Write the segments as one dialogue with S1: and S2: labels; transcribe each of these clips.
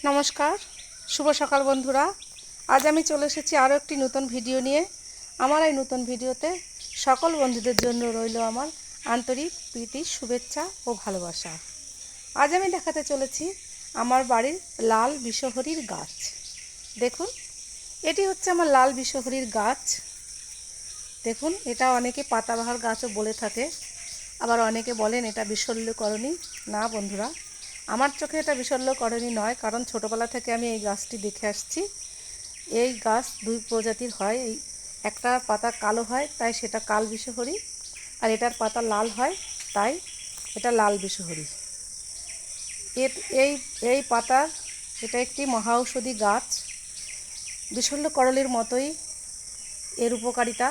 S1: নমস্কার, শুভ সকাল বন্ধুরা। আজ আমি চলে এসেছি আরও একটি নতুন ভিডিও নিয়ে। আমার এই নতুন ভিডিওতে সকল বন্ধুদের জন্য রইল আমার আন্তরিক প্রীতি, শুভেচ্ছা ও ভালোবাসা। আজ আমি দেখাতে চলেছি আমার বাড়ির লাল বিষহরীর গাছ। দেখুন, এটি হচ্ছে আমার লাল বিষহরীর গাছ। দেখুন, এটা অনেকে পাতাবাহার গাছও বলে থাকে, আবার অনেকে বলেন এটা বিশল্যকরণী। না বন্ধুরা, আমার চোখে এটা বিশল্যকরণী নয়, কারণ ছোটোবেলা থেকে আমি এই গাছটি দেখে আসছি। এই গাছ দুই প্রজাতির হয়, এই একটার পাতা কালো হয় তাই সেটা কাল বিষহরী, আর এটার পাতা লাল হয় তাই এটা লাল বিষহরী। এই এই পাতার এটা একটি মহাঔষধি গাছ। বিশল্যকরণীর মতোই এর উপকারিতা।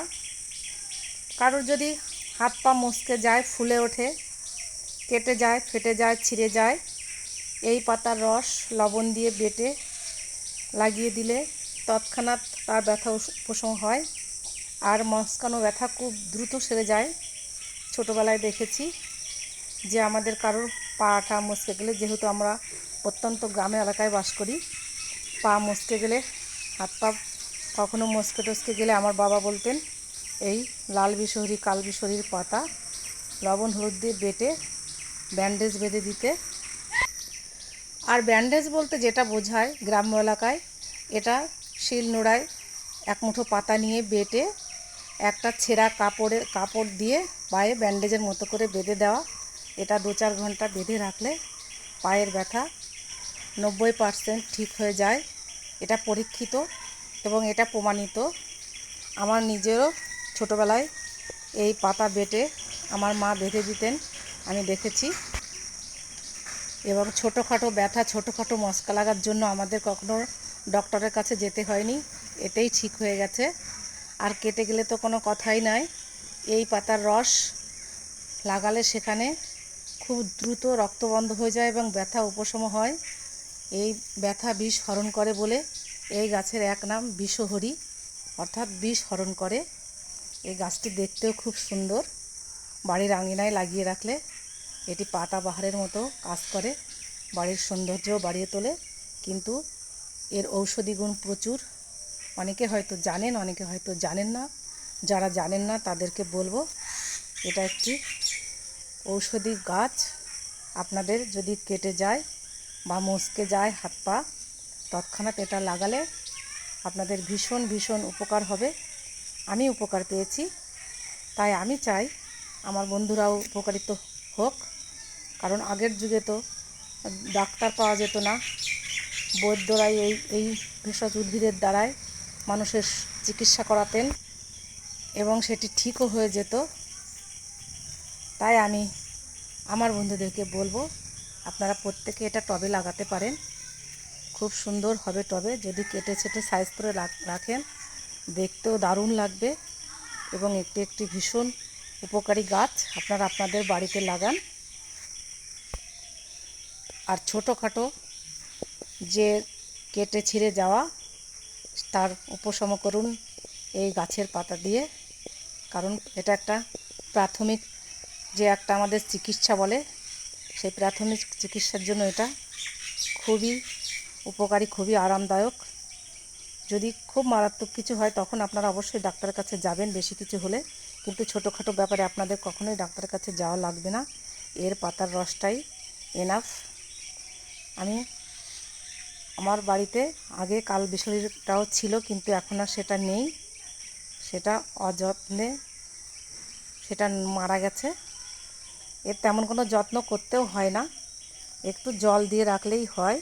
S1: কারোর যদি হাত পা মচকে যায়, ফুলে ওঠে, কেটে যায়, ফেটে যায়, ছিঁড়ে যায়, এই পাতার রস লবণ দিয়ে বেটে লাগিয়ে দিলে তৎক্ষণাৎ তার ব্যথা উপশম হয়। আর মচকানো ব্যথা খুব দ্রুত সেরে যায়। ছোটোবেলায় দেখেছি যে আমাদের কারোর পাটা মচকে গেলে, যেহেতু আমরা অত্যন্ত গ্রামে এলাকায় বাস করি, পা মচকে গেলে, হাত পা কখনো মচকে টচকে গেলে আমার বাবা বলতেন এই লাল বিষহরী, কাল বিষহরীর পাতা লবণ হলুদ দিয়ে বেটে ব্যান্ডেজ বেঁধে দিতে। আর ব্যান্ডেজ বলতে যেটা বোঝায় গ্রাম্য এলাকায়, এটা শিল নোড়ায় এক মুঠো পাতা নিয়ে বেটে একটা ছেঁড়া কাপড় দিয়ে পায়ে ব্যান্ডেজের মতো করে বেঁধে দেওয়া। এটা 2-4 ঘন্টা বেঁধে রাখলে পায়ের ব্যথা 90% ঠিক হয়ে যায়। এটা পরীক্ষিত এবং এটা প্রমাণিত। আমার নিজেরও ছোটোবেলায় এই পাতা বেটে আমার মা বেঁধে দিতেন, আমি দেখেছি। এবং ছোটোখাটো ব্যথা, ছোটোখাটো মচকা লাগার জন্য আমাদের কখনো ডক্টরের কাছে যেতে হয়নি, এটাই ঠিক হয়ে গেছে। আর কেটে গেলে তো কোনো কথাই নাই। এই পাতার রস লাগালে সেখানে খুব দ্রুত রক্ত বন্ধ হয়ে যায় এবং ব্যথা উপশম হয়। এই ব্যথা বিষ হরণ করে বলে এই গাছের এক নাম বিষহরী, অর্থাৎ বিষ হরণ করে। এই গাছটি দেখতেও খুব সুন্দর। বাড়ির আঙিনায় লাগিয়ে রাখলে এটি পাতাবাহারের মতো কাজ করে, বাড়ির সৌন্দর্যও বাড়িয়ে তোলে। কিন্তু এর ঔষধি গুণ প্রচুর। অনেকে হয়তো জানেন, অনেকে হয়তো জানেন না। যারা জানেন না তাদেরকে বলবো, এটা একটি ঔষধি গাছ। আপনাদের যদি কেটে যায় বা মচকে যায় হাত পা, তৎক্ষণাৎ এটা লাগালে আপনাদের ভীষণ ভীষণ উপকার হবে। আমি উপকার পেয়েছি, তাই আমি চাই আমার বন্ধুরাও উপকারিত হোক। কারণ আগের যুগে তো ডাক্তার পাওয়া যেত না, বৈদ্যরাই এই ভেষজ উদ্ভিদের দ্বারাই মানুষের চিকিৎসা করাতেন এবং সেটি ঠিকও হয়ে যেত। তাই আমি আমার বন্ধুদেরকে বলবো, আপনারা প্রত্যেকে এটা টবে লাগাতে পারেন। খুব সুন্দর হবে টবে, যদি কেটে ছেটে সাইজ করে রাখেন, দেখতেও দারুণ লাগবে এবং একটি ভীষণ উপকারী গাছ। আপনারা আপনাদের বাড়িতে লাগান। আর ছোটোখাটো যে কেটে ছিঁড়ে যাওয়া, তার উপশম করুন এই গাছের পাতা দিয়ে। কারণ এটা একটা প্রাথমিক, যে একটা আমাদের চিকিৎসা বলে, সেই প্রাথমিক চিকিৎসার জন্য এটা খুবই উপকারী, খুবই আরামদায়ক। যদি খুব মারাত্মক কিছু হয় তখন আপনারা অবশ্যই ডাক্তারের কাছে যাবেন, বেশি কিছু হলে। কিন্তু ছোটোখাটো ব্যাপারে আপনাদের কখনোই ডাক্তারের কাছে যাওয়া লাগবে না, এর পাতার রসটাই এনাফ। আমি আমার বাড়িতে আগে কাল বিষহরীটাও ছিল, কিন্তু এখন আর সেটা নেই, সেটা অযত্নে সেটা মারা গেছে। এর তেমন কোনো যত্ন করতেও হয় না, একটু জল দিয়ে রাখলেই হয়।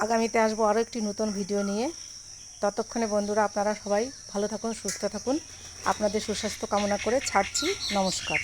S1: আগামীতে আসবো আরও একটি নতুন ভিডিও নিয়ে। ততক্ষণে বন্ধুরা আপনারা সবাই ভালো থাকুন, সুস্থ থাকুন। আপনাদের সুস্বাস্থ্য কামনা করে ছাড়ছি। নমস্কার।